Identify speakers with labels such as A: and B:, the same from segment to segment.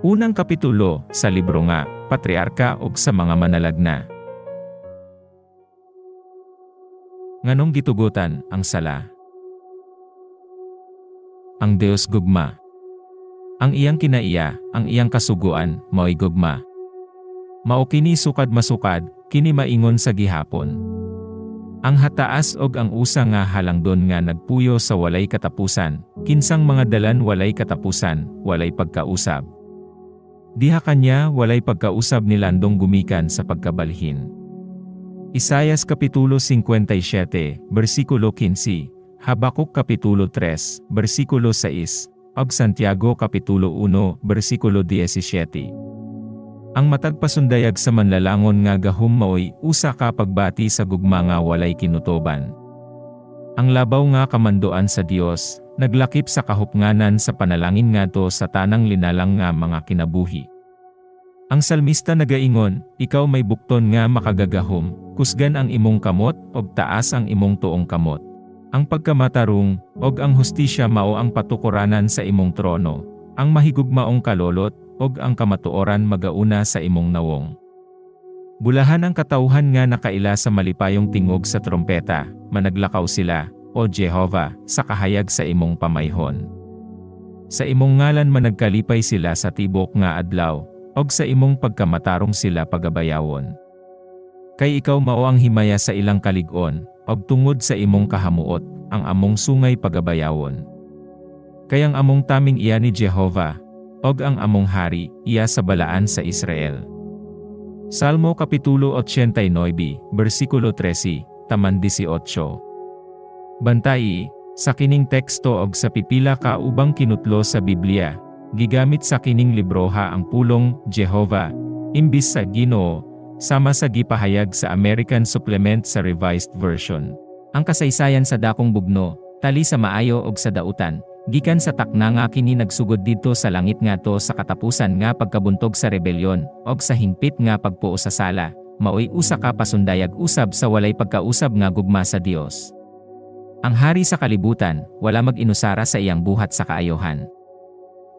A: Unang kapitulo sa libro nga, Patriarka ug sa mga manalagna. Nganong gitugutan ang sala? Ang Dios gugma. Ang iyang kinaiya, ang iyang kasuguan, mao'y gugma. Mao kini sukad masukad, kini maingon sa gihapon. Ang hataas og ang usa nga halangdon nga nagpuyo sa walay katapusan, kinsang mga dalan walay katapusan, walay pagkausab. Diha kanya walay pagkausab ni landong gumikan sa pagkabalhin. Isaias kapitulo 57, bersikulo 15, Habakuk kapitulo 3, bersikulo 6, ug Santiago kapitulo 1, bersikulo 17. Ang matagpasundayag sa manlalangon nga gahum maoy usa ka pagbati sa gugma nga walay kinutoban. Ang labaw nga kamandoan sa Dios, naglakip sa kahupnganan sa panalangin ngadto sa tanang linalang nga mga kinabuhi. Ang salmista nagaingon, ikaw may bukton nga makagagahom, kusgan ang imong kamot, og taas ang imong tuong kamot. Ang pagkamatarong, og ang hustisya mao ang patukuranan sa imong trono, ang mahigugmaong kalolot, og ang kamatuoran magauna sa imong nawong. Bulahan ang katauhan nga nakaila sa malipayong tingog sa trompeta, managlakaw sila, O Jehovah, sa kahayag sa imong pamayhon. Sa imong ngalan managkalipay sila sa tibok nga adlaw, og sa imong pagkamatarong sila pagabayawon. Kay ikaw mao ang himaya sa ilang kalig-on, og tungod sa imong kahamuot, ang among sungay pagabayawon. Kay ang among taming iya ni Jehovah, og ang among hari, iya sa balaan sa Israel. Salmo kapitulo 89, bersikulo 13, taman 18. Bantayi, sa kining teksto og sa pipila ka ubang kinutlo sa Biblia, gigamit sa kining libroha ang pulong Jehovah, imbis sa Ginoo, sama sa gipahayag sa American Supplement sa Revised Version. Ang kasaysayan sa dakong bugno, tali sa maayo og sa dautan, gikan sa takna nga kini nagsugod didto sa langit ngadto sa katapusan nga pagkabuntog sa rebelyon, og sa hingpit nga pagpuo sa sala, maoy usa ka pasundayag usab sa walay pagkausab nga gugma sa Dios. Ang hari sa kalibutan, wala mag-inusara sa iyang buhat sa kaayohan.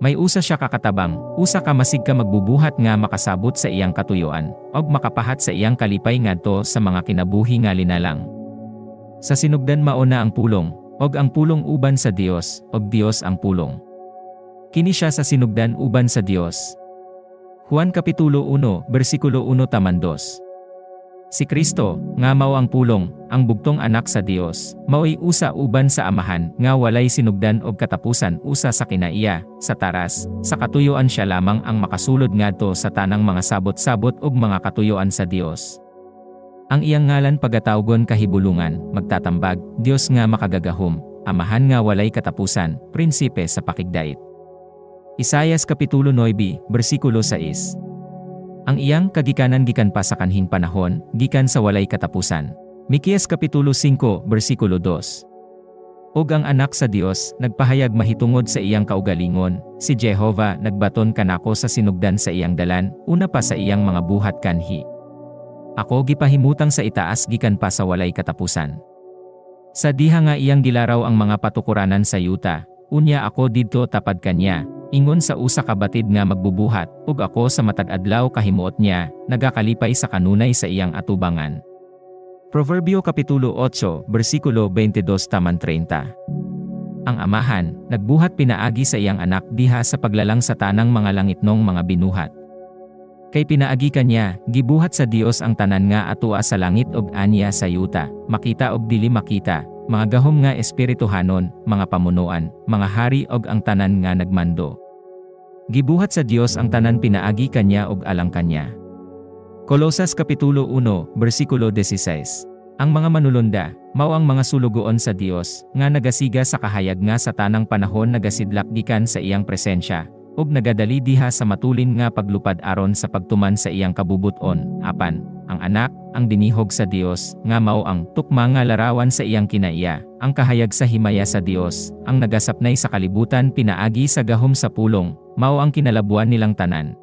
A: May usa siya kakatabang, usa ka masig ka magbubuhat nga makasabot sa iyang katuyuan, og makapahat sa iyang kalipay ngadto sa mga kinabuhi nga linalang. Sa sinugdan mauna ang pulong, og ang pulong uban sa Dios, og Dios ang pulong. Kini siya sa sinugdan uban sa Dios. Juan kapitulo 1, bersikulo 1 taman 2. Si Kristo, nga mao ang pulong, ang bugtong anak sa Dios, mao'y usa uban sa amahan, nga walay sinugdan og katapusan usa sa kinaiya, sa taras, sa katuyuan siya lamang ang makasulod ngadto sa tanang mga sabot-sabot ug mga katuyuan sa Dios. Ang iyang ngalan pagatawgon kahibulungan, magtatambag, Dios nga makagagahom, amahan nga walay katapusan, prinsipe sa pakigdait. Isaias kapitulo 9, bersikulo 6. Ang iyang kagikanan gikan pa sa kanhing panahon, gikan sa walay katapusan. Mikias kapitulo 5, bersikulo 2. Og ang anak sa Dios, nagpahayag mahitungod sa iyang kaugalingon, si Jehovah nagbaton kanako sa sinugdan sa iyang dalan, una pa sa iyang mga buhat kanhi. Ako gipahimutang sa itaas gikan pa sa walay katapusan. Sa diha nga iyang gilaraw ang mga patukuranan sa yuta, unya ako didto tapad kanya. Ingon sa usa ka batid nga magbubuhat, ug ako sa matag adlaw kahimuot niya, nagakalipay sa kanunay sa iyang atubangan. Proverbio kapitulo 8, bersikulo 22 taman 30. Ang amahan, nagbuhat pinaagi sa iyang anak diha sa paglalang sa tanang mga langitnong mga binuhat. Kay pinaagi kanya, gibuhat sa Dios ang tanan nga atua sa langit ug aniya sa yuta, makita ug dili makita, mga gahom nga espirituhanon, mga pamunuan, mga hari og ang tanan nga nagmando. Gibuhat sa Dios ang tanan pinaagi kanya og alang kanya. Kolosas kapitulo 1, bersikulo 16. Ang mga manulunda, mao ang mga sulugoon sa Dios, nga nagasiga sa kahayag nga sa tanang panahon nagasidlak gikan sa iyang presensya, ug nagadali diha sa matulin nga paglupad aron sa pagtuman sa iyang kabubuton, apan ang anak, ang dinihog sa Dios, nga mao ang tukma nga larawan sa iyang kinaiya, ang kahayag sa himaya sa Dios, ang nagasapnay sa kalibutan pinaagi sa gahom sa pulong, mao ang kinalabuan nilang tanan.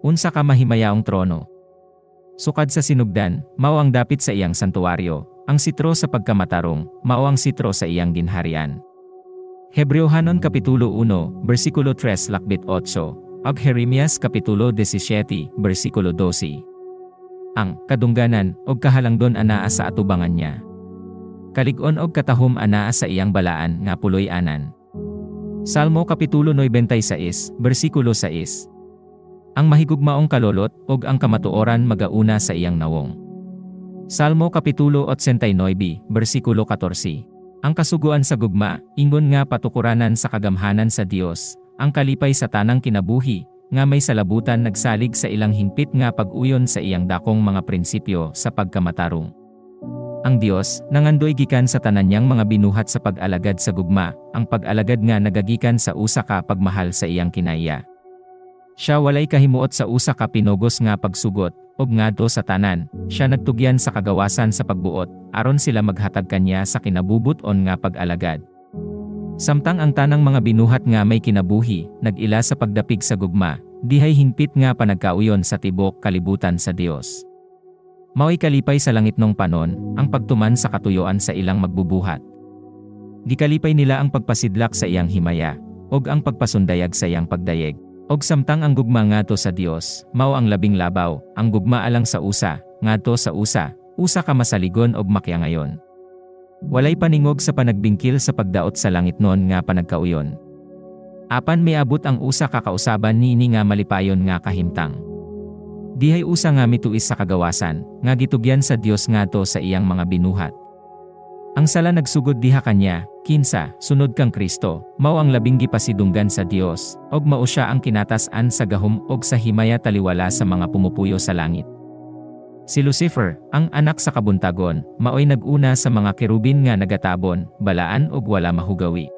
A: Unsa ka mahimayaong trono. Sukad sa sinugdan, mao ang dapit sa iyang santuaryo, ang sitro sa pagkamatarong, mao ang sitro sa iyang ginharian. Hebrewhanon kapitulo 1, bersikulo 3-8. ag Jeremias Kapitulo 17, bersikulo 12. Ang kadungganan og kahalangdon anaa sa atubangan niya. Kalig-on og katahom anaa sa iyang balaan nga puloy anan. Salmo Kapitulo 96, bersikulo 6. Ang mahigugmaong kalolot og ang kamatuoran magauna sa iyang nawong. Salmo Kapitulo 89, bersikulo 14. Ang kasuguan sa gugma, ingon nga patukuranan sa kagamhanan sa Dios, ang kalipay sa tanang kinabuhi, nga may salabutan nagsalig sa ilang hingpit nga pag-uyon sa iyang dakong mga prinsipyo sa pagkamatarong. Ang Dios, nangandoy gikan sa tanan niyang mga binuhat sa pag-alagad sa gugma, ang pag-alagad nga nagagikan sa usa ka pagmahal sa iyang kinaya. Siya walay kahimuot sa usa ka pinugos nga pagsugot, og ngadto sa tanan, siya nagtugyan sa kagawasan sa pagbuot, aron sila maghatag kanya sa kinabubuton nga pag-alagad. Samtang ang tanang mga binuhat nga may kinabuhi, nag-ila sa pagdapig sa gugma, dihay hingpit nga panagkauyon sa tibok kalibutan sa Dios. Mao'y kalipay sa langit nung panon, ang pagtuman sa katuyoan sa ilang magbubuhat. Gikalipay nila ang pagpasidlak sa iyang himaya, og ang pagpasundayag sa iyang pagdayeg. Og samtang ang gugma ngadto sa Dios, mao ang labing labaw, ang gugma alang sa usa, ngadto sa usa ka masaligon og makyangayon. Walay paningog sa panagbingkil sa pagdaot sa langit non nga panagkauyon. Apan miabot ang usa ka kausaban niini nga malipayon nga kahimtang. Dihay usa nga mituis sa kagawasan, nga gitugyan sa Dios ngadto sa iyang mga binuhat. Ang sala nagsugod diha kanya, kinsa, sunod kang Kristo, mao ang labing gipasidunggan sa Dios, og mao siya ang kinatasan sa gahom og sa himaya taliwala sa mga pumupuyo sa langit. Si Lucifer, ang anak sa kabuntagon, maoy nag-una sa mga kerubin nga nagatabon, balaan og wala mahugawi.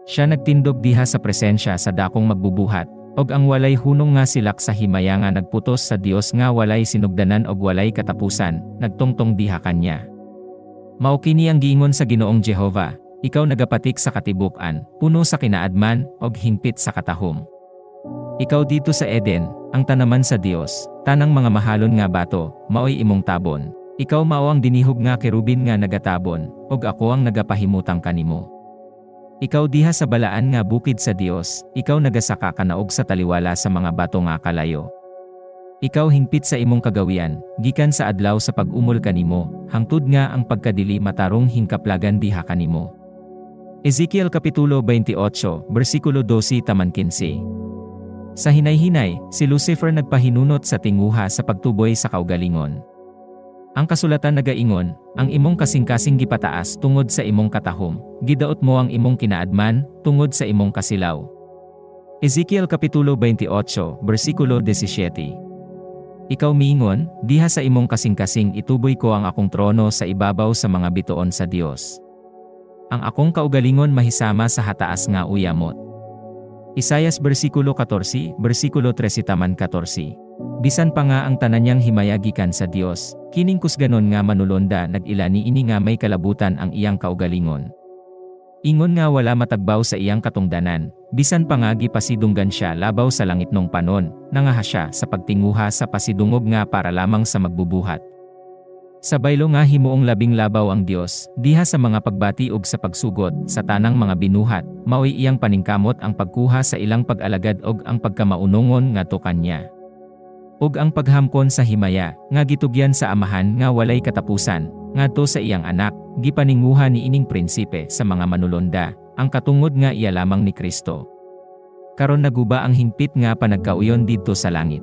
A: Siya nagtindog diha sa presensya sa dakong magbubuhat, og ang walay hunong nga silak sa himaya nga nagputos sa Dios nga walay sinugdanan og walay katapusan, nagtungtong diha kanya. Mao kini ang giingon sa Ginoong Jehova, ikaw nagapatik sa katibuk-an, puno sa kinaadman, og hingpit sa katahom. Ikaw dito sa Eden, ang tanaman sa Dios, tanang mga mahalon nga bato, maoy imong tabon. Ikaw mao ang dinihog nga kerubin nga nagatabon, og ako ang nagapahimutang kanimo. Ikaw diha sa balaan nga bukid sa Dios, ikaw nagasaka kanaog sa taliwala sa mga bato nga kalayo. Ikaw hingpit sa imong kagawian, gikan sa adlaw sa pag-umol kanimo, hangtod nga ang pagkadili matarong hingkaplagan diha kanimo. Ezekiel Kapitulo 28, bersikulo 12-15. Sa hinay-hinay, si Lucifer nagpahinunot sa tinguha sa pagtuboy sa kaugalingon. Ang kasulatan nagaingon, ang imong kasing-kasing gipataas tungod sa imong katahom, gidaot mo ang imong kinaadman, tungod sa imong kasilaw. Ezekiel Kapitulo 28, bersikulo 17. Ikaw miingon, diha sa imong kasing-kasing ituboy ko ang akong trono sa ibabaw sa mga bituon sa Dios. Ang akong kaugalingon mahisama sa hataas nga uyamot. Isayas bersikulo 14, bersikulo 13-14. Bisan pa nga ang tanan niyang himaya gikan sa Dios, kining kusganon nga manulonda nag-ila niini nga may kalabutan ang iyang kaugalingon. Ingon nga wala matagbaw sa iyang katungdanan, bisan pa nga gipasidunggan siya labaw sa langit nung panon, nangaha siya sa pagtinguha sa pasidungog nga para lamang sa magbubuhat. Sa baylo nga himuong labing labaw ang Dios, diha sa mga pagbati ug sa pagsugot, sa tanang mga binuhat, maoy iyang paningkamot ang pagkuha sa ilang pag-alagad ug ang pagkamaunongon nga to kanya. Ug ang paghamkon sa himaya, nga gitugyan sa amahan nga walay katapusan, ngadto sa iyang anak, gipaninguha ni ining prinsipe sa mga manulonda, ang katungod nga iya lamang ni Kristo. Karon naguba ang hingpit nga panagkauyon didto sa langit.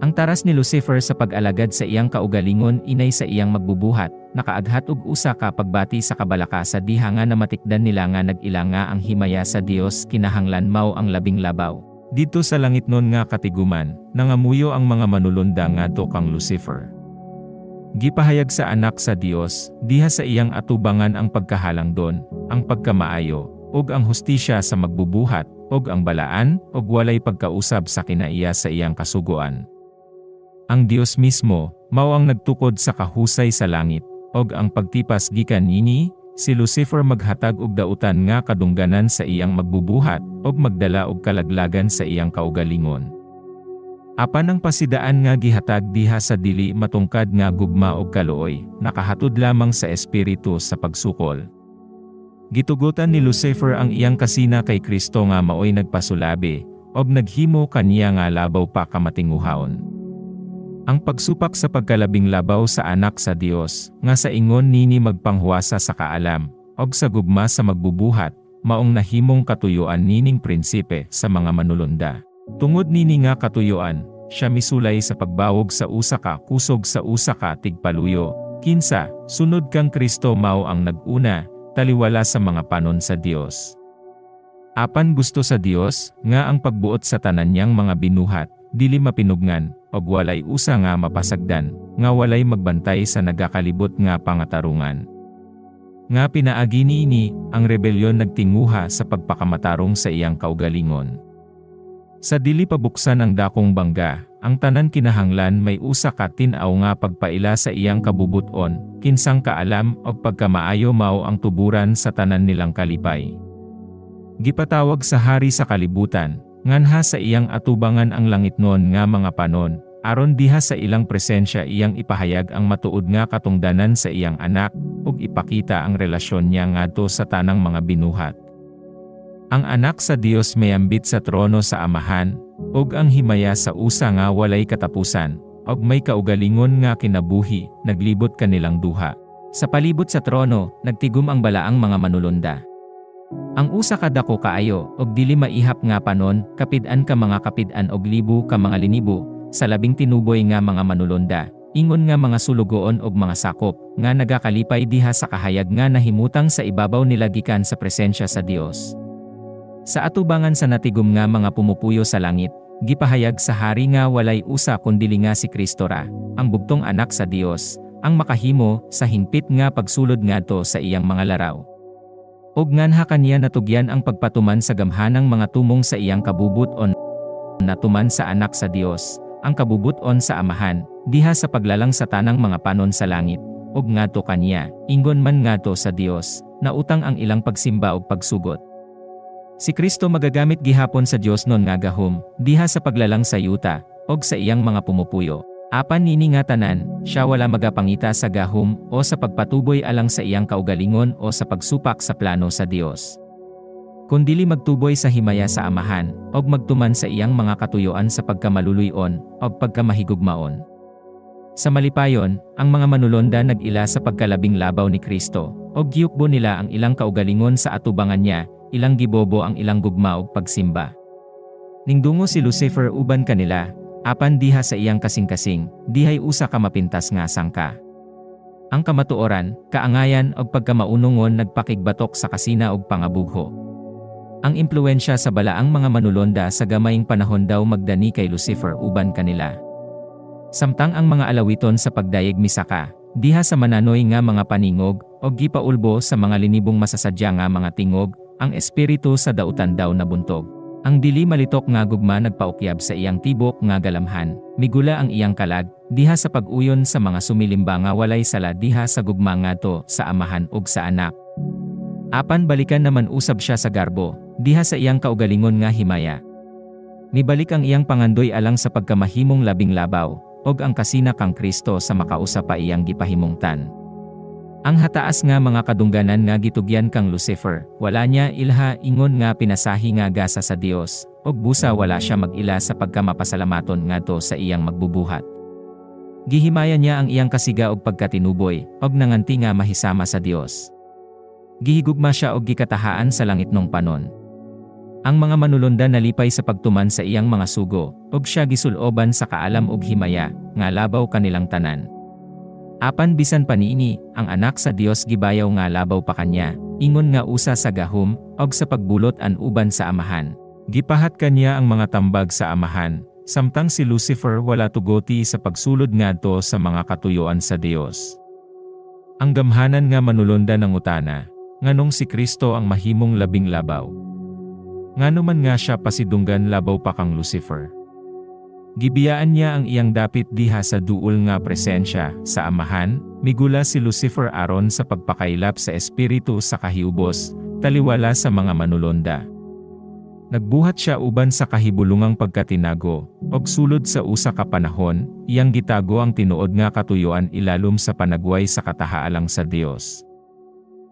A: Ang taras ni Lucifer sa pag-alagad sa iyang kaugalingon inay sa iyang magbubuhat, nakaaghat og usa ka pagbati sa kabalaka sa diha nga namatikdan nila nga nag-ila nga ang himaya sa Dios kinahanglan mao ang labing labaw. Dito sa langit non nga katiguman, nangamuyo ang mga manulunda ngadto kang Lucifer. Gipahayag sa anak sa Dios, diha sa iyang atubangan ang pagkahalangdon, ang pagkamaayo, ug ang hustisya sa magbubuhat, ug ang balaan, ug walay pagkausab sa kinaiya sa iyang kasuguan. Ang Dios mismo, mao ang nagtukod sa kahusay sa langit, og ang pagtipas gikan nini, si Lucifer maghatag og dautan nga kadungganan sa iyang magbubuhat, og magdala og kalaglagan sa iyang kaugalingon. Apan ang pasidaan nga gihatag diha sa dili matungkad nga gugma og kaluoy, nakahatod lamang sa espiritu sa pagsukol. Gitugutan ni Lucifer ang iyang kasina kay Kristo nga maoy nagpasulabi, og naghimo kaniya nga labaw pa kamatinguhaon. Ang pagsupak sa pagkalabing labaw sa anak sa Dios, nga sa ingon nini magpanghuwasa sa kaalam, og sa gugma sa magbubuhat, maong nahimong katuyuan nining prinsipe sa mga manulunda. Tungod nini nga katuyuan, siya misulay sa pagbawog sa usa ka kusog sa usa ka tigpaluyo. Kinsa, sunod kang Kristo mao ang naguna, taliwala sa mga panon sa Dios. Apan gusto sa Dios, nga ang pagbuot sa tanan niyang mga binuhat, dili mapinugnan, og walay usa nga mapasagdan, nga walay magbantay sa nagakalibot nga pangatarungan. Nga pinaagi niini, ang rebelyon nagtinguha sa pagpakamatarong sa iyang kaugalingon. Sa dili pabuksan ang dakong bangga, ang tanan kinahanglan may usa ka tin-aw nga pagpaila sa iyang kabubuton, kinsang kaalam og pagkamaayo mao ang tuburan sa tanan nilang kalipay. Gipatawag sa hari sa kalibutan, nganha sa iyang atubangan ang langitnon nga mga panon, aron diha sa ilang presensya iyang ipahayag ang matuod nga katungdanan sa iyang anak, ug ipakita ang relasyon niya ngadto sa tanang mga binuhat. Ang anak sa Dios mayambit sa trono sa amahan, ug ang himaya sa usa nga walay katapusan, ug may kaugalingon nga kinabuhi, naglibot kanilang duha. Sa palibot sa trono, nagtigum ang balaang mga manulunda. Ang usa ka dako kaayo, og dili maihap nga panon, kapid-an ka mga kapid-an og libo ka mga linibo, sa labing tinuboy nga mga manulunda, ingon nga mga sulugoon og mga sakop, nga nagakalipay diha sa kahayag nga nahimutang sa ibabaw nila gikan sa presensya sa Dios. Sa atubangan sa natigum nga mga pumupuyo sa langit, gipahayag sa hari nga walay usa kundi nga si Kristo ra, ang bugtong anak sa Dios, ang makahimo sa hingpit nga pagsulod ngadto sa iyang mga laraw. Og nganha kaniya natugyan ang pagpatuman sa gamhanang mga tumong sa iyang kabubuton, natuman sa anak sa Dios, ang kabubuton sa amahan, diha sa paglalang sa tanang mga panon sa langit, og ngadto kaniya, ingon man ngadto sa Dios, na utang ang ilang pagsimba og pagsugot. Si Kristo magagamit gihapon sa Dios non nga gahom, diha sa paglalang sa yuta, og sa iyang mga pumupuyo. Apan nini nga tanan, siya wala magapangita sa gahom o sa pagpatuboy alang sa iyang kaugalingon o sa pagsupak sa plano sa Dios. Kundili magtuboy sa himaya sa amahan, og magtuman sa iyang mga katuyuan sa pagkamaluluyon, o pagkamahigugmaon. Sa malipayon, ang mga manulonda nag-ila sa pagkalabing labaw ni Kristo, og giyukbo nila ang ilang kaugalingon sa atubangan niya, ilang gibobo ang ilang gugma og pagsimba. Ningdungo si Lucifer uban kanila, apan diha sa iyang kasing-kasing, dihay usa ka mapintas nga sangka. Ang kamatuoran, kaangayan og pagkamaunungon nagpakigbatok sa kasina og pangabugho. Ang impluwensya sa balaang mga manulonda sa gamayng panahon daw magdani kay Lucifer uban kanila. Samtang ang mga alawiton sa pagdayeg misaka, diha sa mananoy nga mga paningog, og gipaulbo sa mga linibong masasadya nga mga tingog, ang espiritu sa dautan daw nabuntog. Ang dili malitok nga gugma nagpaukyab sa iyang tibok nga galamhan, migula ang iyang kalag, diha sa pag-uyon sa mga sumilimba nga walay sala diha sa gugma ngadto sa amahan ug sa anak. Apan balikan naman usab siya sa garbo, diha sa iyang kaugalingon nga himaya. Nibalik ang iyang pangandoy alang sa pagkamahimong labing labaw, og ang kasina kang Kristo sa makausa pa iyang gipahimungtan. Ang hataas nga mga kadungganan nga gitugyan kang Lucifer, wala niya ilha ingon nga pinasahi nga gasa sa Dios, og busa wala siya mag-ila sa pagkamapasalamaton ngadto sa iyang magbubuhat. Gihimaya niya ang iyang kasiga og pagkatinuboy, og nanganti nga mahisama sa Dios. Gihigugma siya og gikatahaan sa langit nung panon. Ang mga manulonda nalipay sa pagtuman sa iyang mga sugo, og siya gisuloban sa kaalam og himaya, nga labaw kanilang tanan. Apan bisan paniini, ang anak sa Dios gibayaw nga labaw pa kanya, ingon nga usa sa gahom, og sa pagbulot an uban sa amahan. Gipahat kanya ang mga tambag sa amahan, samtang si Lucifer wala tugoti sa pagsulod ngadto sa mga katuyuan sa Dios. Ang gamhanan nga manulonda ng utana, nganong si Kristo ang mahimong labing labaw. Nganuman nga siya pasidunggan labaw pa kang Lucifer. Gibiyaan niya ang iyang dapit diha sa duol nga presensya, sa amahan, migula si Lucifer aron sa pagpakailap sa espiritu sa kahiubos, taliwala sa mga manulonda. Nagbuhat siya uban sa kahibulungang pagkatinago, og sulod sa usa ka panahon, iyang gitago ang tinuod nga katuyuan ilalom sa panagway sa katahaalang sa Dios.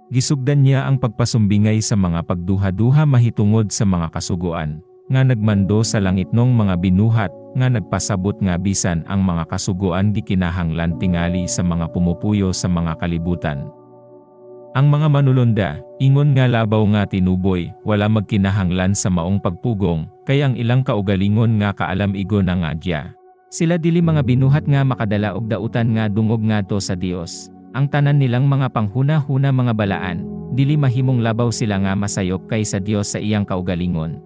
A: Gisugdan niya ang pagpasumbingay sa mga pagduha-duha mahitungod sa mga kasuguan, nga nagmando sa langit nung mga binuhat, nga nagpasabot nga bisan ang mga kasugoan di kinahanglan tingali sa mga pumupuyo sa mga kalibutan. Ang mga manulunda, ingon nga labaw nga tinuboy, wala magkinahanglan sa maong pagpugong, kay ang ilang kaugalingon nga kaalam igon na nga diya. Sila dili mga binuhat nga makadala og dautan nga dungog ngadto sa Dios. Ang tanan nilang mga panghuna-huna mga balaan, dili mahimong labaw sila nga masayop kay sa Dios sa iyang kaugalingon.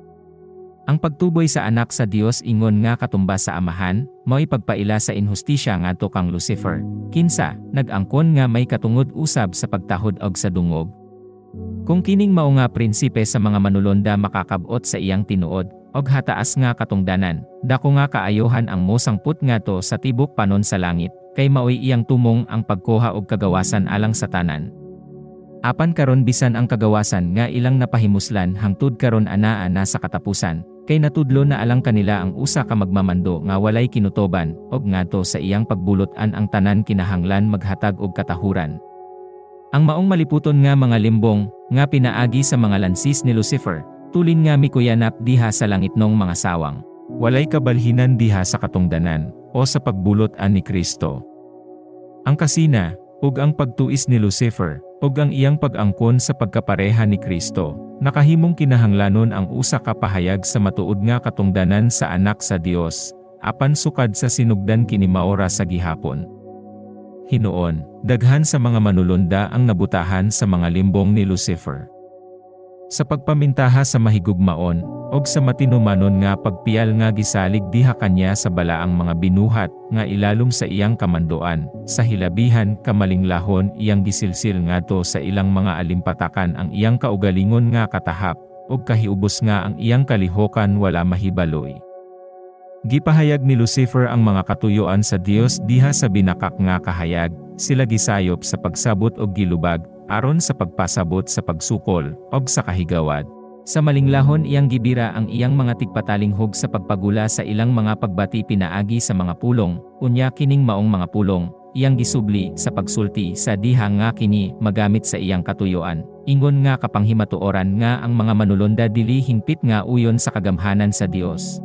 A: Ang pagtuboy sa anak sa Dios ingon nga katumbas sa amahan, mao'y pagpaila sa inhustisya ngadto kang Lucifer. Kinsa, nag-angkon nga may katungod usab sa pagtahod og sa dungog. Kung kining mao nga prinsipe sa mga manulonda makakabot sa iyang tinuod, og hataas nga katungdanan, dako nga kaayohan ang mosangput ngadto sa tibok panon sa langit, kay mao'y iyang tumong ang pagkuha og kagawasan alang sa tanan. Apan karon bisan ang kagawasan nga ilang napahimuslan hangtod karon anaa na sa katapusan, kay natudlo na alang kanila ang usa ka magmamando nga walay kinutoban, og ngadto sa iyang pagbulotan ang tanan kinahanglan maghatag og katahuran. Ang maong maliputon nga mga limbong, nga pinaagi sa mga lansis ni Lucifer, tulin nga mikuyanap diha sa langit nong mga sawang. Walay kabalhinan diha sa katungdanan, o sa pagbulotan ni Kristo. Ang kasina, ug ang pagtuis ni Lucifer, ug ang iyang pag-angkon sa pagkapareha ni Kristo, nakahimong kinahanglanon ang usa ka pahayag sa matuod nga katungdanan sa anak sa Dios, apan sukad sa sinugdan kini maora sa gihapon. Hinuon, daghan sa mga manulunda ang nabutahan sa mga limbong ni Lucifer. Sa pagpamintaha sa mahigugmaon, og sa matinumanon nga pagpial nga gisalig diha kanya sa balaang mga binuhat, nga ilalom sa iyang kamandoan, sa hilabihan kamalinglahon iyang gisilsil ngadto sa ilang mga alimpatakan ang iyang kaugalingon nga katahap, og kahiubos nga ang iyang kalihokan wala mahibaloy. Gipahayag ni Lucifer ang mga katuyoan sa Dios diha sa binakak nga kahayag, sila gisayop sa pagsabot og gilubag, aron sa pagpasabot sa pagsukol, og sa kahigawad. Sa malinglahon iyang gibira ang iyang mga tigpatalinghog sa pagpagula sa ilang mga pagbati pinaagi sa mga pulong, unya kining maong mga pulong, iyang gisubli sa pagsulti sa diha nga kini magamit sa iyang katuyoan. Ingon nga kapanghimatuoran nga ang mga manulonda dili hingpit nga uyon sa kagamhanan sa Dios.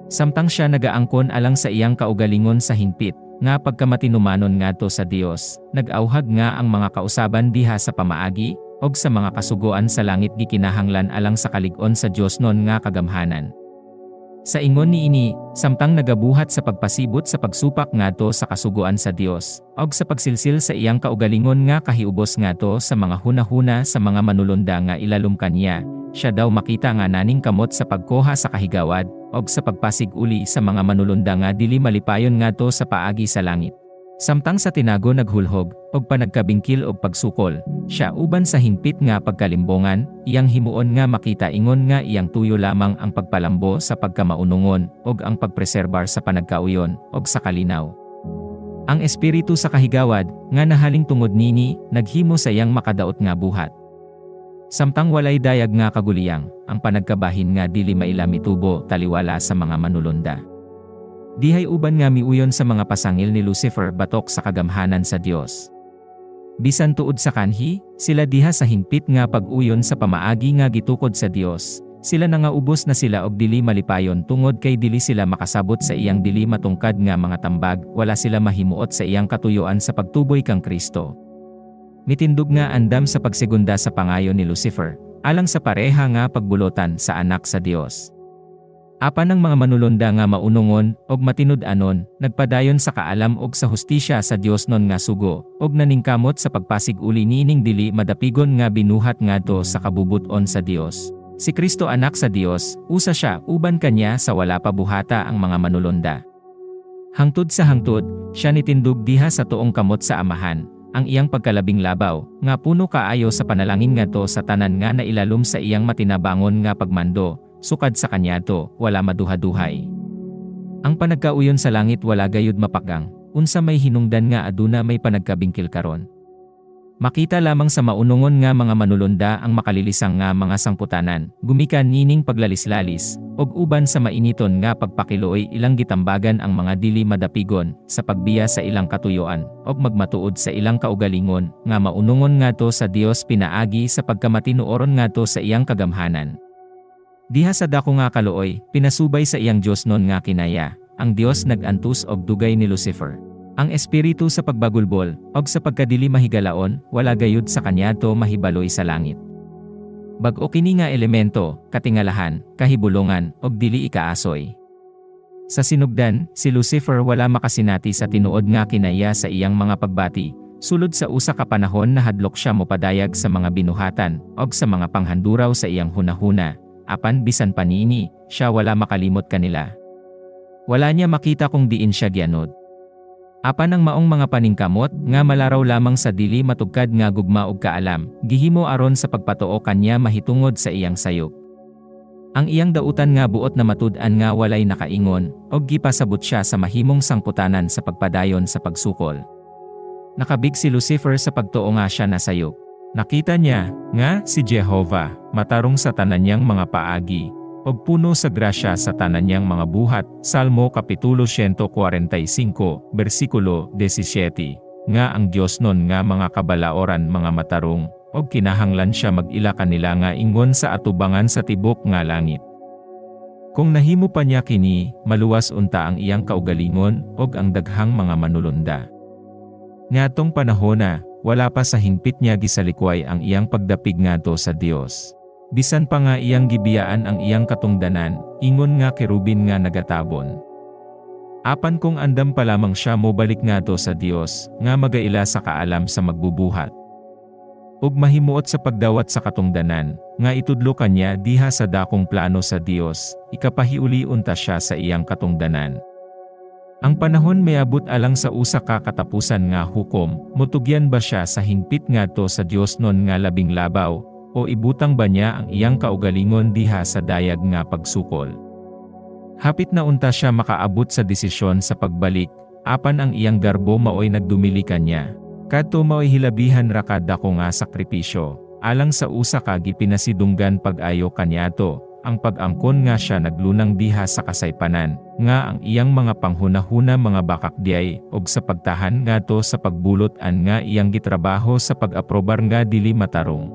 A: Samtang siya nagaangkon alang sa iyang kaugalingon sa hingpit, nga pagkamatinumanon ngadto sa Dios, nag-auhag nga ang mga kausaban diha sa pamaagi, og sa mga kasugoan sa langit gikinahanglan alang sa kalig-on sa Dios non nga kagamhanan. Sa ingon niini, samtang nagabuhat sa pagpasibot sa pagsupak ngadto sa kasugoan sa Dios, og sa pagsilsil sa iyang kaugalingon nga kahiubos ngadto sa mga hunahuna sa mga manulonda nga ilalom kaniya, siya daw makita nga naning kamot sa pagkuha sa kahigawad, og sa pagpasig uli sa mga manulonda nga dili malipayon ngadto sa paagi sa langit. Samtang sa tinago naghulhog, og panagkabingkil og pagsukol, siya uban sa hingpit nga pagkalimbongan, iyang himuon nga makita ingon nga iyang tuyo lamang ang pagpalambo sa pagkamaunungon, og ang pagpreserbar sa panagkauyon, og sa kalinaw. Ang espiritu sa kahigawad, nga nahaling tungod nini, naghimo sa iyang makadaot nga buhat. Samtang walay dayag nga kaguliyang, ang panagkabahin nga dili maila mitubo taliwala sa mga manulonda. Dihay uban nga miuyon sa mga pasangil ni Lucifer batok sa kagamhanan sa Dios. Bisan tuod sa kanhi, sila diha sa hingpit nga pag-uyon sa pamaagi nga gitukod sa Dios. Sila na nga ubos na sila og dili malipayon tungod kay dili sila makasabot sa iyang dili matungkad nga mga tambag, wala sila mahimuot sa iyang katuyoan sa pagtuboy kang Kristo. Mitindog nga andam sa pagsegunda sa pangayo ni Lucifer, alang sa pareha nga pagbulotan sa anak sa Dios. Apan ang mga manulonda nga maunungon, og matinud-anon, nagpadayon sa kaalam og sa hustisya sa Dios non nga sugo, og naningkamot sa pagpasig uli nining dili madapigon nga binuhat ngadto sa kabubuton sa Dios. Si Kristo anak sa Dios, usa siya uban kanya sa wala pa buhata ang mga manulonda. Hangtod sa hangtod, siya nitindog diha sa tuong kamot sa amahan, ang iyang pagkalabing labaw, nga puno kaayo sa panalangin ngadto sa tanan nga nailalom sa iyang matinabangon nga pagmando. Sukad sa kanyato, wala maduha-duhay. Ang panagkauyon sa langit wala gayud mapakgang, unsa may hinungdan nga aduna may panagkabingkil karon. Makita lamang sa maunungon nga mga manulonda ang makalilisang nga mga sangputanan, gumikan nining paglalislalis, og uban sa mainiton nga pagpakiluoy ilang gitambagan ang mga dili madapigon, sa pagbiya sa ilang katuyoan, og magmatuod sa ilang kaugalingon, nga maunungon ngadto sa Dios pinaagi sa pagkamatinuoron ngadto sa iyang kagamhanan. Diha sa dako nga kaluoy, pinasubay sa iyang Dios non nga kinaya, ang Dios nag-antus og dugay ni Lucifer. Ang espiritu sa pagbagulbol, og sa pagkadili mahigalaon, wala gayud sa kanyato mahibaloy sa langit. Bag-o kini nga elemento, katingalahan, kahibulongan, og dili ikaasoy. Sa sinugdan, si Lucifer wala makasinati sa tinuod nga kinaya sa iyang mga pagbati, sulod sa usa ka panahon na hadlok siya mopadayag sa mga binuhatan, og sa mga panghanduraw sa iyang hunahuna, apan bisan panini, siya wala makalimot kanila. Wala niya makita kung diin siya gianod. Apan ang maong mga paningkamot, nga malaraw lamang sa dili matugkad nga gugma og kaalam, gihimo aron sa pagpatuo kanya mahitungod sa iyang sayop. Ang iyang dautan nga buot na matud-an nga walay nakaingon, og gipasabot siya sa mahimong sangputanan sa pagpadayon sa pagsukol. Nakabig si Lucifer sa pagtuo nga siya na sayop. Nakita niya, nga si Jehovah, matarong sa tanan niyang mga paagi, og puno sa grasya sa tanan niyang mga buhat. Salmo Kapitulo 145, versikulo 17. Nga ang Dios non nga mga kabalaoran mga matarong, og kinahanglan siya mag-ila kanila nga ingon sa atubangan sa tibok nga langit. Kung nahimo pa niya kini, maluwas unta ang iyang kaugalingon, og ang daghang mga manulunda. Ngatong panahona, wala pa sa hingpit niya gisalikway ang iyang pagdapig ngadto sa Dios. Bisan pa nga iyang gibiyaan ang iyang katungdanan, ingon nga kerubin nga nagatabon. Apan kung andam pa lamang siya mobalik ngadto sa Dios, nga magaila sa kaalam sa magbubuhat. Ug mahimuot sa pagdawat sa katungdanan, nga itudlo kanya diha sa dakong plano sa Dios, ikapahiuli unta siya sa iyang katungdanan. Ang panahon mayabot alang sa usa ka katapusan nga hukom, mutugyan ba siya sa hingpit ngadto sa Dios non nga labing labaw, o ibutang ba niya ang iyang kaugalingon diha sa dayag nga pagsukol? Hapit na unta siya makaabot sa desisyon sa pagbalik, apan ang iyang garbo maoy nagdumili kanya. Kadto maoy hilabihan ra kadako nga sakripisyo, alang sa usa ka gipinasidunggan pag-ayo kanyato, ang pag-angkon nga siya naglunang diha sa kasaypanan, nga ang iyang mga panghuna-huna mga bakakdiay, og sa pagtahan ngadto sa pagbulotan nga iyang gitrabaho sa pag-aprobar nga dili matarong.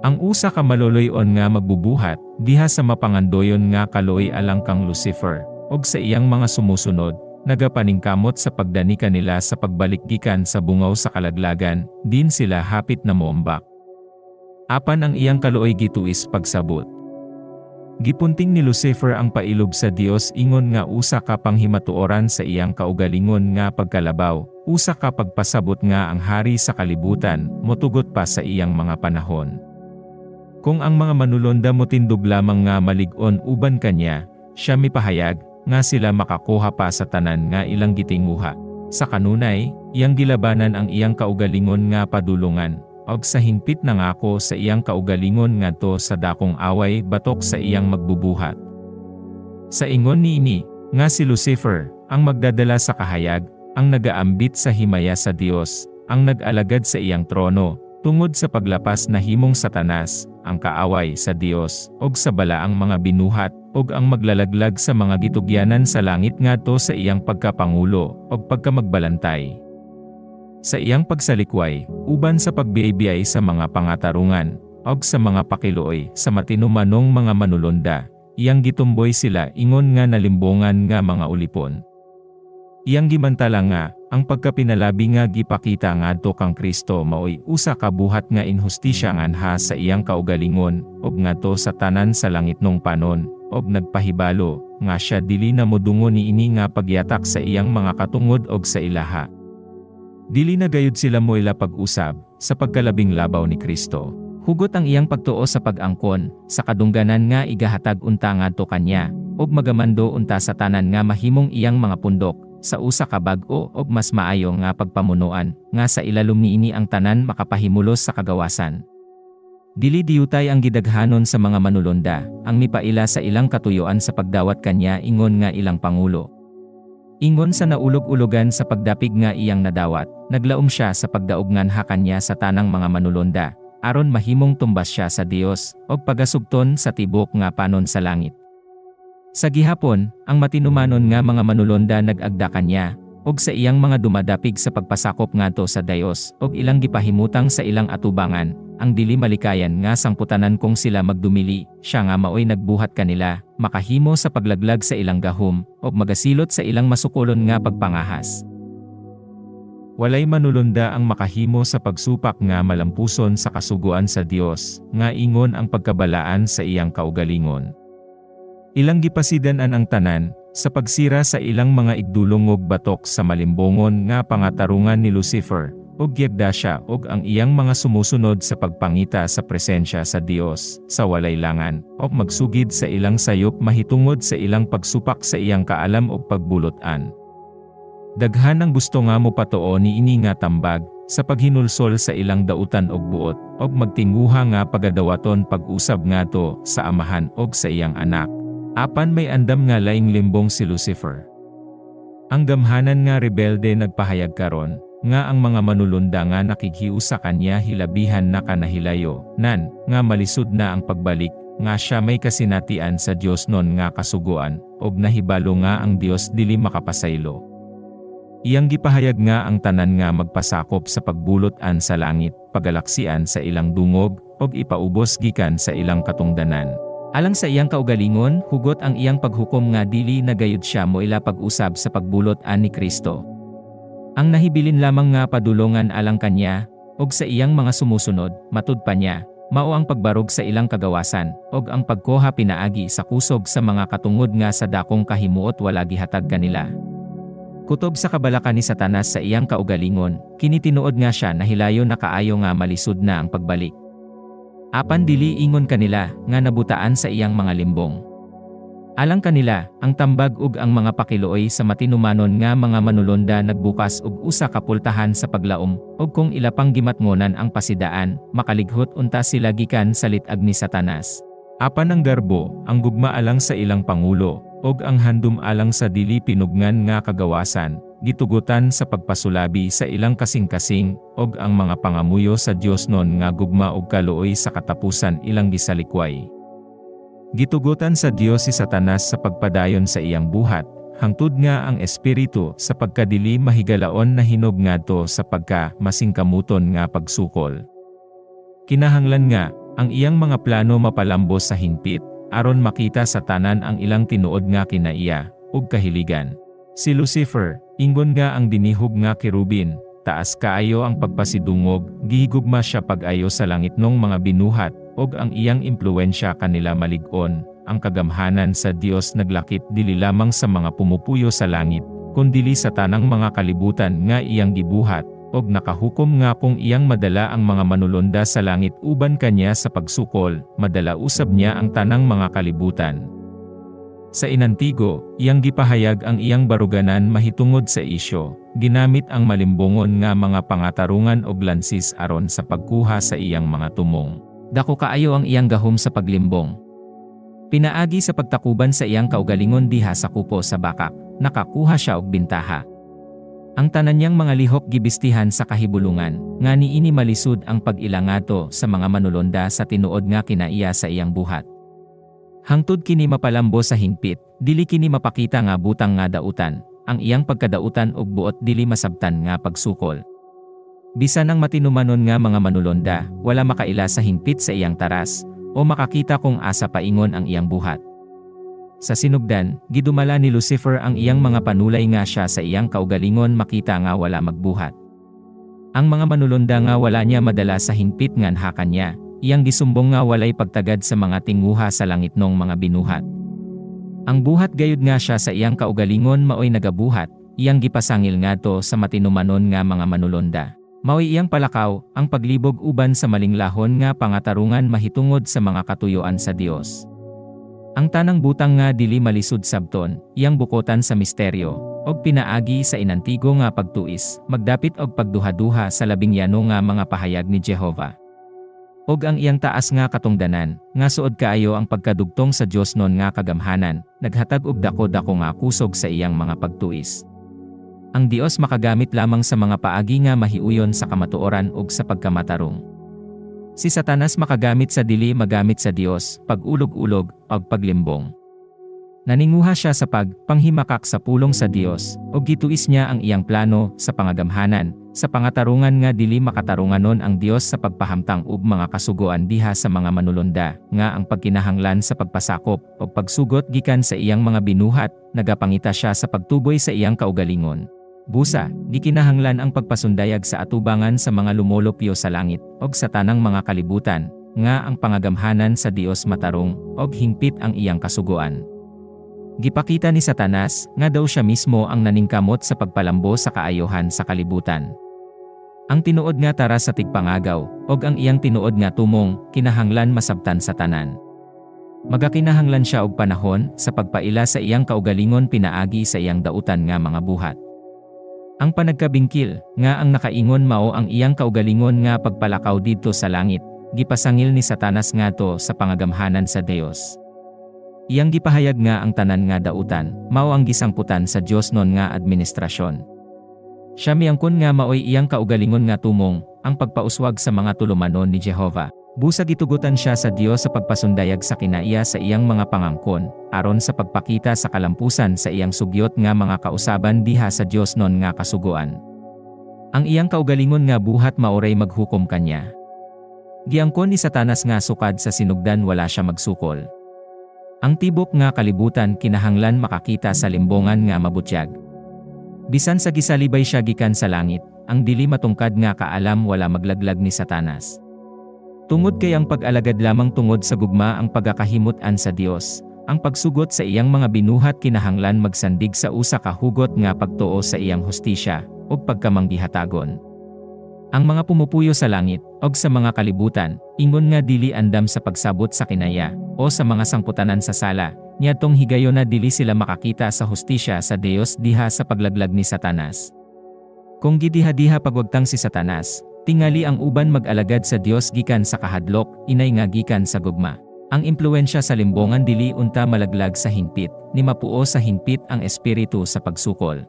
A: Ang usa ka maloloy-on nga magbubuhat, diha sa mapangandoyon nga kaloy alang kang Lucifer, og sa iyang mga sumusunod, nagapaningkamot sa pagdani kanila sa pagbalik gikan sa bungaw sa kalaglagan, din sila hapit na moombak. Apan ang iyang kaloy gituis pagsabot. Gipunting ni Lucifer ang pailob sa Dios ingon nga usa ka panghimatuoran sa iyang kaugalingon nga pagkalabaw, usa ka pagpasabot nga ang hari sa kalibutan, motugot pa sa iyang mga panahon. Kung ang mga manulonda motindog lamang nga malig-on uban kanya, siya mipahayag, nga sila makakuha pa sa tanan nga ilang gitinguha. Sa kanunay, iyang gilabanan ang iyang kaugalingon nga padulungan, og sa hingpit na ngako sa iyang kaugalingon ngadto sa dakong away batok sa iyang magbubuhat. Sa ingon niini, nga si Lucifer, ang magdadala sa kahayag, ang nagaambit sa himaya sa Dios, ang nag-alagad sa iyang trono, tungod sa paglapas na himong Satanas, ang kaaway sa Dios, og sa balaang mga binuhat, og ang maglalaglag sa mga gitugyanan sa langit ngadto sa iyang pagkapangulo, og pagkamagbalantay. Sa iyang pagsalikway, uban sa pagbibiyay sa mga pangatarungan, og sa mga pakiluoy sa matinumanong mga manulonda, iyang gitumboy sila ingon nga nalimbongan nga mga ulipon. Iyang gimantala nga, ang pagkapinalabi nga gipakita ngadto kang Kristo maoy usa ka buhat nga inhustisya nganha sa iyang kaugalingon, og ngadto sa tanan sa langit nung panon, og nagpahibalo, nga siya dili na modungo niini nga pagyatak sa iyang mga katungod og sa ilaha. Dili na gayud sila mo'y pag-usab, sa pagkalabing labaw ni Kristo. Hugot ang iyang pagtuo sa pag-angkon, sa kadungganan nga igahatag unta ngadto kanya, og magamando unta sa tanan nga mahimong iyang mga pundok, sa usa ka bag-o og mas maayo nga pagpamunuan, nga sa ilalom niini ang tanan makapahimulos sa kagawasan. Dili diyutay ang gidaghanon sa mga manulonda, ang mipaila sa ilang katuyoan sa pagdawat kanya ingon nga ilang pangulo. Ingon sa naulog-ulogan sa pagdapig nga iyang nadawat, naglaom siya sa pagdaognganha kanya sa tanang mga manulonda, aron mahimong tumbas siya sa Dios, og pagasugton sa tibok nga panon sa langit. Sa gihapon, ang matinumanon nga mga manulonda nag-agda kanya, og sa iyang mga dumadapig sa pagpasakop ngadto sa Dios, og ilang gipahimutang sa ilang atubangan, ang dili malikayan nga sangputanan kung sila magdumili, siya nga maoy nagbuhat kanila, makahimo sa paglaglag sa ilang gahom, o magasilot sa ilang masukolon nga pagpangahas. Walay manulunda ang makahimo sa pagsupak nga malampuson sa kasuguan sa Dios, nga ingon ang pagkabalaan sa iyang kaugalingon. Ilang gipasidan-an ang tanan, sa pagsira sa ilang mga igdulong ug batok sa malimbongon nga pangatarungan ni Lucifer, ug gyagda siya ug ang iyang mga sumusunod sa pagpangita sa presensya sa Dios, sa walay langan, ug magsugid sa ilang sayop mahitungod sa ilang pagsupak sa iyang kaalam ug pagbulotan. Daghan ang gusto nga mo patuo ni ini nga tambag, sa paghinulsol sa ilang dautan og buot, ug magtinguha nga pagadawaton pag-usab ngato sa amahan ug sa iyang anak. Apan may andam nga laing limbong si Lucifer. Ang gamhanan nga rebelde nagpahayag karon, nga ang mga manulunda nga nakighiu sa kanya hilabihan na kanahilayo, nan, nga malisud na ang pagbalik, nga siya may kasinatian sa Dios non nga kasuguan, og nahibalo nga ang Dios dili makapasaylo. Iyang gipahayag nga ang tanan nga magpasakop sa pagbulotan sa langit, pagalaksian sa ilang dungog, og ipaubos gikan sa ilang katungdanan. Alang sa iyang kaugalingon, hugot ang iyang paghukom nga dili nagayud siya mo ila pag-usab sa pagbulotan ni Kristo. Ang nahibilin lamang nga padulongan alang kanya, og sa iyang mga sumusunod, matud pa niya, mao ang pagbarog sa ilang kagawasan, og ang pagkuha pinaagi sa kusog sa mga katungod nga sa dakong kahimuot wala gihatag kanila. Kutob sa kabalakan ni Satanas sa iyang kaugalingon, kini tinuod nga siya na hilayo na kaayo nga malisud na ang pagbalik. Apan dili ingon kanila, nga nabutaan sa iyang mga limbong. Alang kanila, ang tambag ug ang mga pakiluoy sa matinumanon nga mga manulonda nagbukas ug usa ka pultahan sa paglaom, ug kung ila pang gimatngonan ang pasidaan, makalighot unta sila gikan sa litag ni Satanas. Apan ang garbo, ang gugma alang sa ilang pangulo, ug ang handom alang sa dili pinugnan nga kagawasan, gitugutan sa pagpasulabi sa ilang kasing-kasing, og ang mga pangamuyo sa Dios non nga gugma og kaluoy sa katapusan ilang gisalikway. Gitugutan sa Dios si Satanas sa pagpadayon sa iyang buhat, hangtod nga ang espiritu sa pagkadili mahigalaon na hinog ngadto sa pagka masingkamuton nga pagsukol. Kinahanglan nga, ang iyang mga plano mapalambos sa hingpit, aron makita sa tanan ang ilang tinuod nga kinaiya, ug kahiligan. Si Lucifer, ingon nga ang dinihog nga kirubin, taas kaayo ang pagpasidungog, gihigugma siya pag-ayo sa langit nung mga binuhat, og ang iyang impluwensya kanila malig-on, ang kagamhanan sa Dios naglakip dili lamang sa mga pumupuyo sa langit, kundili sa tanang mga kalibutan nga iyang gibuhat, og nakahukom nga kung iyang madala ang mga manulonda sa langit uban kanya sa pagsukol, madala usab niya ang tanang mga kalibutan. Sa inantigo, iyang gipahayag ang iyang baruganan mahitungod sa isyo, ginamit ang malimbongon nga mga pangatarungan og lansis aron sa pagkuha sa iyang mga tumong. Dako kaayo ang iyang gahom sa paglimbong. Pinaagi sa pagtakuban sa iyang kaugalingon diha sa kupo sa bakak, nakakuha siya og bintaha. Ang tanan niyang mga lihok gibistihan sa kahibulungan, nga niini malisud ang pag-ilangato sa mga manulonda sa tinuod nga kinaiya sa iyang buhat. Hangtod kini mapalambo sa hingpit, dili kini mapakita nga butang nga dautan, ang iyang pagkadautan og buot dili masabtan nga pagsukol. Bisan ang matinumanon nga mga manulonda, wala makaila sa hingpit sa iyang taras, o makakita kung asa paingon ang iyang buhat. Sa sinugdan, gidumala ni Lucifer ang iyang mga panulay nga siya sa iyang kaugalingon makita nga wala magbuhat. Ang mga manulonda nga wala niya madala sa hingpit nga anhakan niya, iyang gisumbong nga walay pagtagad sa mga tinguha sa langit nung mga binuhat. Ang buhat gayud nga siya sa iyang kaugalingon maoy nagabuhat, iyang gipasangil ngadto sa matinumanon nga mga manulonda. Maoy iyang palakaw, ang paglibog uban sa malinglahon nga pangatarungan mahitungod sa mga katuyuan sa Dios. Ang tanang butang nga dili malisud sabton, iyang bukotan sa misteryo, og pinaagi sa inantigo nga pagtuis, magdapit og pagduha-duha sa labing yano nga mga pahayag ni Jehovah. Og ang iyang taas nga katungdanan, nga suod kaayo ang pagkadugtong sa Dios non nga kagamhanan, naghatag og dako-dako nga kusog sa iyang mga pagtuis. Ang Dios makagamit lamang sa mga paagi nga mahiuyon sa kamatuoran ug sa pagkamatarong. Si Satanas makagamit sa dili magamit sa Dios, pag-ulog-ulog, ug paglimbong. Naninguha siya sa pagpanghimakak sa pulong sa Dios, ug gituis niya ang iyang plano sa pangagamhanan, Sa pangatarungan nga dili makatarunganon ang Dios sa pagpahamtang ug mga kasugoan diha sa mga manulonda, nga ang pagkinahanglan sa pagpasakop o pagsugot gikan sa iyang mga binuhat, nagapangita siya sa pagtuboy sa iyang kaugalingon. Busa, gikinahanglan ang pagpasundayag sa atubangan sa mga lumolopyo sa langit, og sa tanang mga kalibutan, nga ang pangagamhanan sa Dios matarong, og hingpit ang iyang kasugoan. Gipakita ni Satanas, nga daw siya mismo ang naningkamot sa pagpalambo sa kaayohan sa kalibutan. Ang tinuod nga tara sa tigpangagaw, og ang iyang tinuod nga tumong, kinahanglan masabtan sa tanan. Magakinahanglan siya og panahon, sa pagpaila sa iyang kaugalingon pinaagi sa iyang dautan nga mga buhat. Ang panagkabingkil, nga ang nakaingon mao ang iyang kaugalingon nga pagpalakaw didto sa langit, gipasangil ni Satanas ngato sa pangagamhanan sa Dios. Iyang gipahayag nga ang tanan nga dautan, mao ang gisangputan sa Dios non nga administrasyon. Siya miangkon nga maoy iyang kaugalingon nga tumong, ang pagpauswag sa mga tulumanon ni Jehova. Busa gitugutan siya sa Dios sa pagpasundayag sa kinaiya sa iyang mga pangangkon, aron sa pagpakita sa kalampusan sa iyang sugyot nga mga kausaban diha sa Dios non nga kasuguan. Ang iyang kaugalingon nga buhat maoray maghukom kanya. Giangkon ni Satanas nga sukad sa sinugdan wala siya magsukol. Ang tibok nga kalibutan kinahanglan makakita sa limbongan nga mabutyag. Bisan sa gisalibay siya gikan sa langit, ang dili matungkad nga kaalam wala maglaglag ni Satanas. Tungod kay ang pag-alagad lamang tungod sa gugma ang pagkakahimut-an sa Dios, ang pagsugot sa iyang mga binuhat kinahanglan magsandig sa usa ka hugot nga pagtuo sa iyang hustisya, ug pagkamanggihatagon. Ang mga pumupuyo sa langit, og sa mga kalibutan, ingon nga dili andam sa pagsabot sa kinaya, o sa mga sangputanan sa sala, niadtong higayon na dili sila makakita sa hustisya sa Dios diha sa paglaglag ni Satanas. Kung gidiha-diha pagwagtang si Satanas, tingali ang uban mag-alagad sa Dios gikan sa kahadlok, inay nga gikan sa gugma. Ang impluwensya sa limbongan dili unta malaglag sa hingpit, ni mapuo sa hingpit ang espiritu sa pagsukol.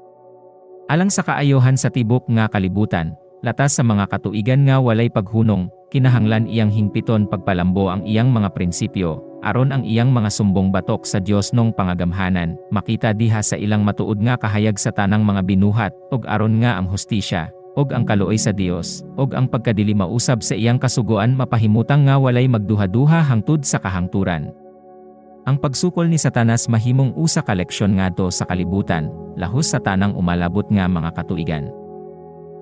A: Alang sa kaayohan sa tibok nga kalibutan, latas sa mga katuigan nga walay paghunong, kinahanglan iyang hingpiton pagpalambo ang iyang mga prinsipyo, aron ang iyang mga sumbong batok sa Dios nung pangagamhanan, makita diha sa ilang matuod nga kahayag sa tanang mga binuhat, og aron nga ang hustisya, og ang kaluoy sa Dios, og ang pagkadili mausab sa iyang kasugoan mapahimutang nga walay magduha-duha hangtod sa kahangturan. Ang pagsukol ni Satanas mahimong usa ka leksyon ngadto sa kalibutan, lahos sa tanang umalabot nga mga katuigan.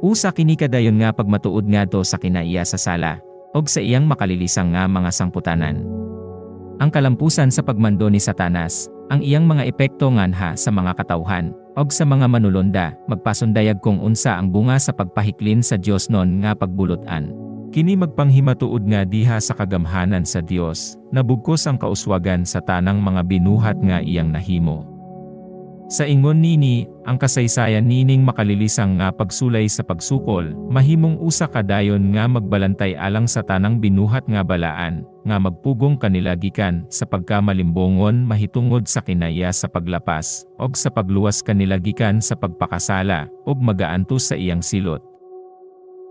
A: Usa kini kadayon nga pagmatuod ngadto sa kinaiya sa sala, og sa iyang makalilisang nga mga sangputanan. Ang kalampusan sa pagmando ni Satanas, ang iyang mga epekto nganha sa mga katawhan, og sa mga manulonda, magpasundayag kung unsa ang bunga sa pagpahiklin sa Dios non nga pagbulutan. Kini magpanghimatuod nga diha sa kagamhanan sa Dios, nabugkos ang kauswagan sa tanang mga binuhat nga iyang nahimo. Sa ingon nini, ang kasaysayan nining makalilisang nga pagsulay sa pagsukol, mahimong usa kadayon nga magbalantay alang sa tanang binuhat nga balaan, nga magpugong kanila gikan sa pagkamalimbongon mahitungod sa kinaya sa paglapas, og sa pagluwas kanila gikan sa pagpakasala, og magaantos sa iyang silot.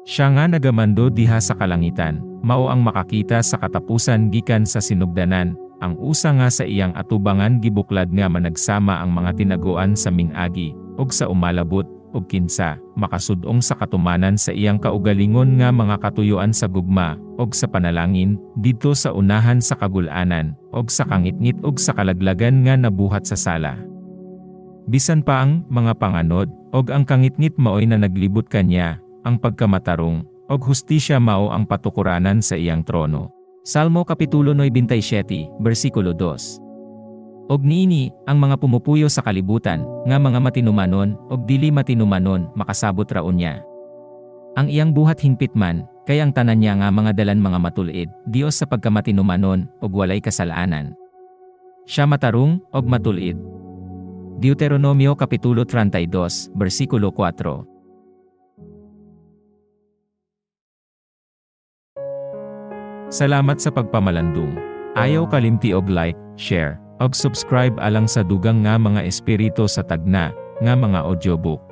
A: Siya nga nagamando diha sa kalangitan, mao ang makakita sa katapusan gikan sa sinugdanan. Ang usa nga sa iyang atubangan gibuklad nga managsama ang mga tinaguan sa mingagi, ug sa umalabot, ug kinsa, makasudong sa katumanan sa iyang kaugalingon nga mga katuyuan sa gugma, ug sa panalangin, dito sa unahan sa kagulanan, ug sa kangitngit ug sa kalaglagan nga nabuhat sa sala. Bisan pa ang mga panganod, ug ang kangitngit maoy na naglibot kanya, ang pagkamatarong, ug hustisya mao ang patukuranan sa iyang trono. Salmo Kapitulo 97, versikulo 2. Og niini, ang mga pumupuyo sa kalibutan, nga mga matinumanon, og dili matinumanon, makasabot raon niya. Ang iyang buhat hingpit man, kay ang tanan niya nga mga dalan mga matulid, Dios sa pagkamatinumanon, og walay kasalanan. Siya matarong, og matulid. Deuteronomio Kapitulo 32, versikulo 4. Salamat sa pagpamalandong. Ayaw kalimti og like, share, og subscribe alang sa dugang nga mga espiritu sa tagna, nga mga audiobook.